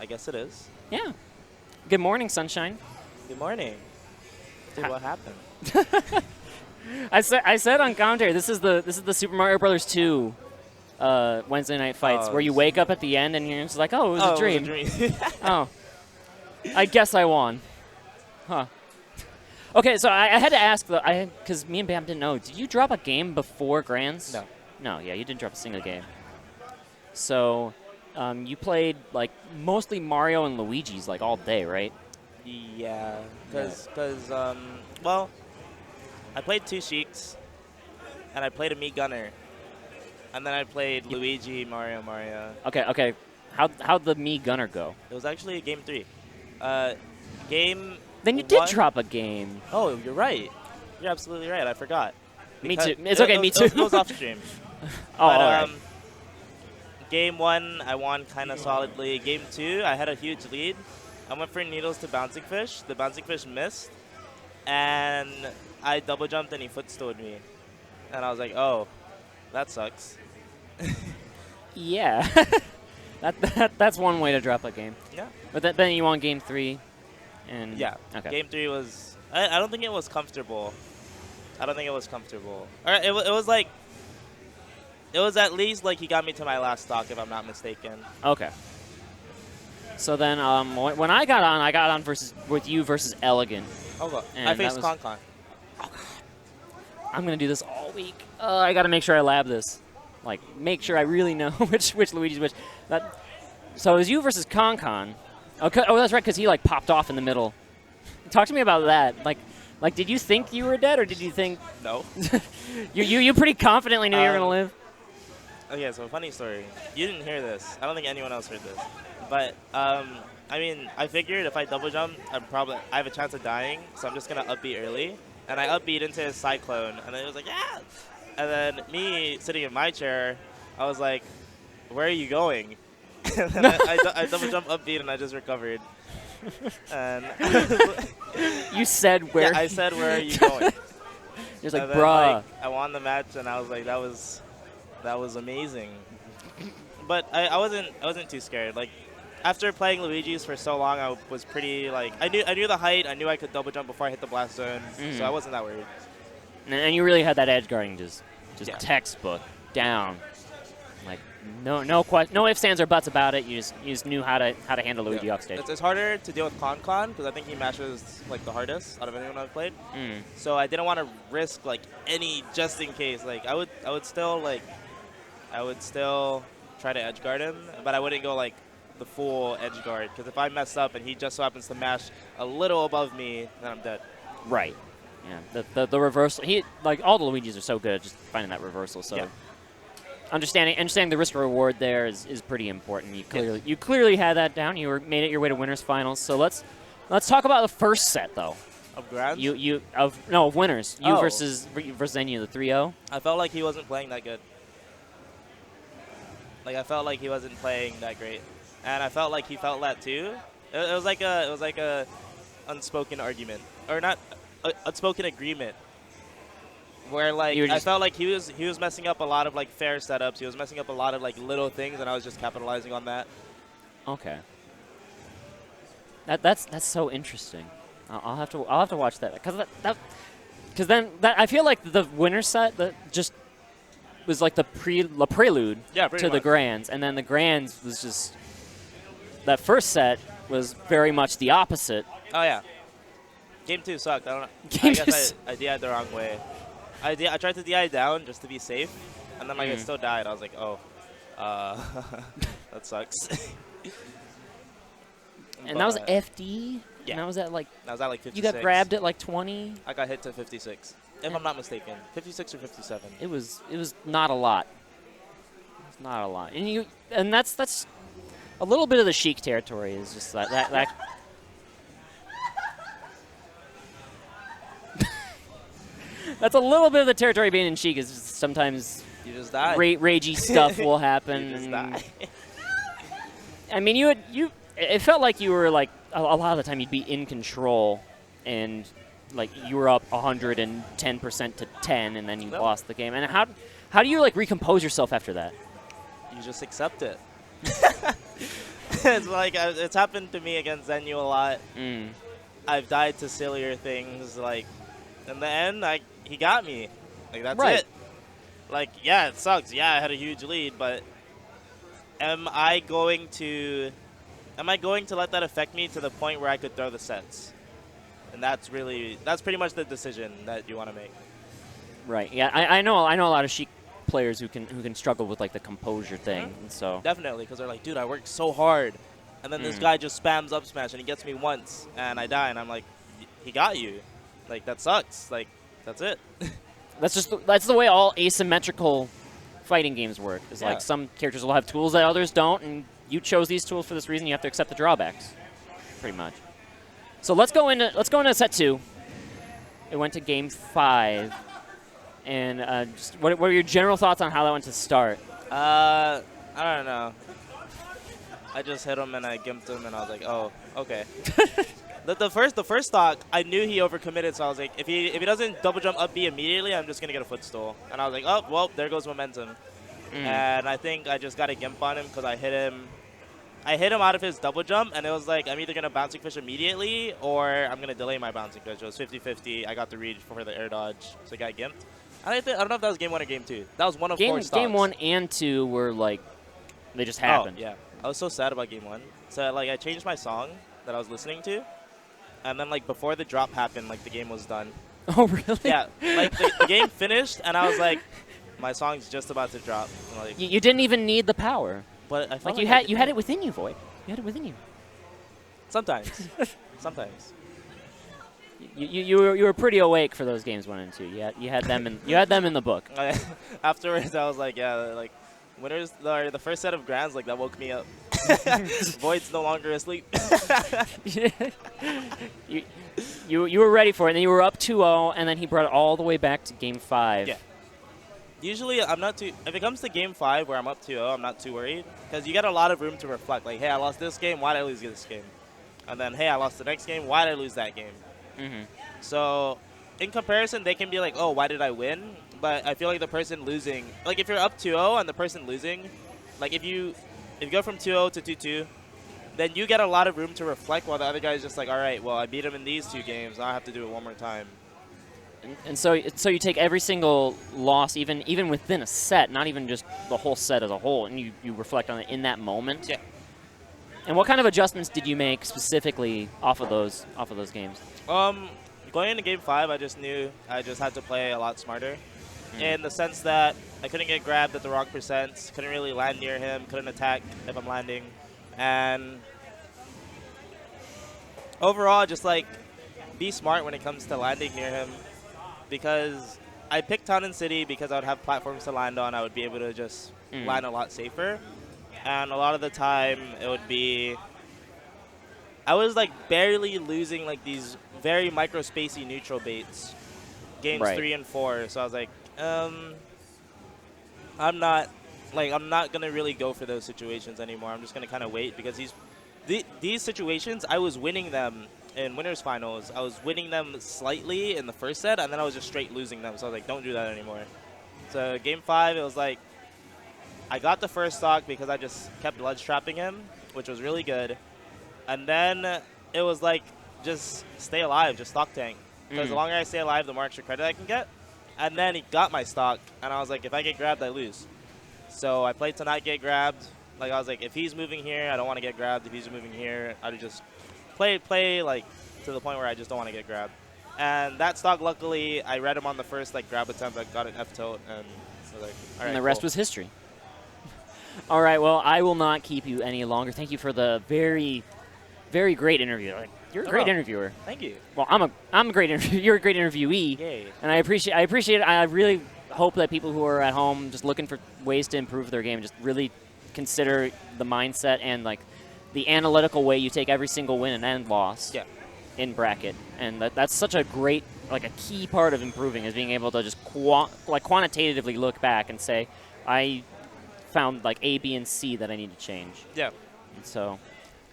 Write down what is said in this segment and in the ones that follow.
I guess it is. Yeah. Good morning, sunshine. Good morning. Dude, what happened? I said on commentary, this is the Super Mario Brothers 2 Wednesday night fights where you wake up at the end and you're just like, oh, it was a dream. It was a dream. Oh. I guess I won. Huh. Okay, so I had to ask, though, because me and Bam didn't know, did you drop a game before Grands? No. No, yeah, you didn't drop a single game. So you played, like, mostly Mario and Luigi's, like, all day, right? Yeah, because, well, I played 2 Sheiks, and I played a Mii Gunner, and then I played Luigi, Mario. Okay. How'd the Mii Gunner go? It was actually game 3. Game Then you did drop a game. Oh, you're right. You're absolutely right. I forgot. Me too. It's okay, me too. It was off stream. Oh, but, all right. Game 1, I won kind of solidly. Game 2, I had a huge lead. I went for needles to bouncing fish. The bouncing fish missed, and I double jumped and he footstooled me. And I was like, oh, that sucks. Yeah. That's one way to drop a game. Yeah. But then you won game 3. And yeah. Okay. Game 3 was, I don't think it was comfortable. Or it was like, it was at least like he got me to my last stock, if I'm not mistaken. Okay. So then when I got on with you versus Elegant. Oh, God. I faced Con. Oh, God. I'm going to do this all week. I got to make sure I lab this. Like, make sure I really know which Luigi's which. So it was you versus Con. Okay. Oh, that's right, because he, like, popped off in the middle. Talk to me about that. Like, did you think you were dead, or did you think... No. you pretty confidently knew you were going to live? Okay, so funny story. You didn't hear this. I don't think anyone else heard this. But, I mean, I figured if I double jump, I have a chance of dying, so I'm just going to upbeat early. And I upbeat into his cyclone, and then it was like, yeah! And then me sitting in my chair, I was like, where are you going? And then I double jump upbeat, and I just recovered. And you said where? Yeah, I said, where are you going? You're like, bruh. Like, I won the match, and I was like, that was amazing. But I wasn't too scared. Like, after playing Luigi's for so long, I was pretty like I knew the height. I knew I could double jump before I hit the blast zone, so I wasn't that worried. And you really had that edge guarding just yeah. Textbook down. Like no ifs, ands, or buts about it. You just knew how to handle Luigi off stage. It's harder to deal with Con because I think he matches like the hardest out of anyone I've played. So I didn't want to risk like any just in case. Like I would still try to edge guard him, but I wouldn't go like the full edge guard, because if I mess up and he just so happens to mash a little above me, then I'm dead. Right. Yeah. The reversal. Like all the Luigis are so good at just finding that reversal. So. Yeah. Understanding the risk reward there is pretty important. You clearly had that down. You made it your way to winners finals. So let's talk about the first set though. Of Grands? Of winners. You versus Zenyu, the 3-0. I felt like he wasn't playing that good. Like I felt like he wasn't playing that great, and I felt like he felt that too. It was like a unspoken argument, or not unspoken agreement. Where like I felt like he was messing up a lot of like fair setups. He was messing up a lot of like little things, and I was just capitalizing on that. Okay. That's so interesting. I'll have to watch that because then I feel like the winner set just was like the prelude to the Grands, and then the Grands was just that first set was very much the opposite. Oh yeah. Game 2 sucked. I don't know. I guess I DI'd the wrong way. I tried to DI down just to be safe, and then like I still died. I was like, oh, that sucks. And that was FD? Yeah. And that was at like 56. You got grabbed at like 20? I got hit to 56, if I'm not mistaken. 56 or 57. It was not a lot. It's not a lot. And that's a little bit of the Sheik territory is just that That's a little bit of the territory being in Sheik is just sometimes you just die. Ragey stuff will happen. You just die. I mean, it felt like you were like a lot of the time you'd be in control, and like you were up 110% to 10, and then you lost the game. And how do you like recompose yourself after that? You just accept it. It's like it's happened to me against Zenyu a lot. Mm. I've died to sillier things. Like in the end, he got me. Like that's Right. it. Like yeah, it sucks. Yeah, I had a huge lead, but am I going to let that affect me to the point where I could throw the sets? And that's pretty much the decision that you want to make. Right. Yeah. I know a lot of Sheik players who can struggle with like the composure thing. Mm-hmm. And so Definitely, because they're like, dude, I worked so hard, and then this guy just spams up smash and he gets me once, and I die, and I'm like, he got you. Like that sucks. Like that's it. that's the way all asymmetrical fighting games work. It's like some characters will have tools that others don't, and you chose these tools for this reason. You have to accept the drawbacks, pretty much. So let's go into set 2. It went to game 5, and just what are your general thoughts on how that went to start? I don't know. I just hit him and I gimped him, and I was like, oh, okay. The first stock, I knew he overcommitted, so I was like, if he doesn't double jump up B immediately, I'm just gonna get a footstool. And I was like, oh well, there goes momentum. And I think I just got a gimp on him because I hit him out of his double jump, and it was like I'm either gonna bouncing fish immediately or I'm gonna delay my bouncing fish. It was 50-50. I got the read for the air dodge, so I got gimped. I don't know if that was game 1 or game 2. That was one of 4 stocks. Game 1 and 2 were like they just happened. Oh, yeah. I was so sad about game 1. So like I changed my song that I was listening to. And then, like, before the drop happened, like, the game was done. Oh, really? Yeah. Like, the game finished, and I was like, my song's just about to drop. And, like, You didn't even need the power. But I felt you had it within you, VoiD. You had it within you. Sometimes. Sometimes. You were pretty awake for those games 1 and 2. You had them in the book. Afterwards, I was like, yeah, like, winners, the first set of grands, like, that woke me up. VoiD's no longer asleep. you were ready for it, and then you were up 2-0, and then he brought it all the way back to game 5. Yeah. Usually, I'm not too. If it comes to game 5 where I'm up 2-0, I'm not too worried because you get a lot of room to reflect. Like, hey, I lost this game. Why did I lose this game? And then, hey, I lost the next game. Why did I lose that game? So, in comparison, they can be like, oh, why did I win? But I feel like the person losing, like if you're up 2-0 and the person losing, like if you go from 2-0 to 2-2, then you get a lot of room to reflect while the other guy's just like, all right, well, I beat him in these 2 games. Now I have to do it one more time. And so you take every single loss, even within a set, not even just the whole set as a whole, and you reflect on it in that moment. Yeah. And what kind of adjustments did you make specifically off of those games? Going into game 5, I just knew I just had to play a lot smarter, in the sense that I couldn't get grabbed at the wrong percents, couldn't really land near him, couldn't attack if I'm landing, and overall, just like be smart when it comes to landing near him, because I picked Town and City because I would have platforms to land on. I would be able to just land a lot safer, and a lot of the time it would be I was like barely losing like these very micro spacey neutral baits games 3 and 4. So I was like, I'm not gonna really go for those situations anymore. I'm just gonna kind of wait because these situations I was winning them in winners finals. I was winning them slightly in the first set, and then I was just straight losing them. So I was like, don't do that anymore. So game 5, it was like I got the first stock because I just kept ledge trapping him, which was really good. And then it was like, just stay alive, just stock tank. Because the longer I stay alive, the more extra credit I can get. And then he got my stock, and I was like, if I get grabbed, I lose. So I played to not get grabbed. Like, I was like, if he's moving here, I don't want to get grabbed. If he's moving here, I would just play like to the point where I just don't want to get grabbed. And that stock, luckily, I read him on the first like grab attempt. I got an F tilt, and I was like, all right, and the rest was history. All right, well, I will not keep you any longer. Thank you for the very, very great interview. Like, you're a great interviewer. Thank you. Well, I'm a great interviewer. You're a great interviewee. Yay. And I appreciate it. I really hope that people who are at home just looking for ways to improve their game just really consider the mindset and like the analytical way you take every single win and loss in bracket. And that's such a great, like a key part of improving is being able to just quantitatively look back and say, I found like A, B, and C that I need to change. Yeah. And so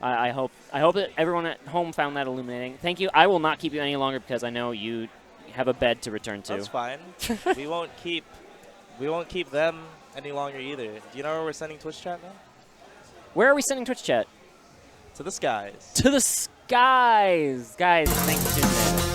I hope that everyone at home found that illuminating. Thank you. I will not keep you any longer because I know you have a bed to return to. That's fine. we won't keep them any longer either. Do you know where we're sending Twitch chat now? Where are we sending Twitch chat? To the skies. To the skies. Guys, thanks for tuning in.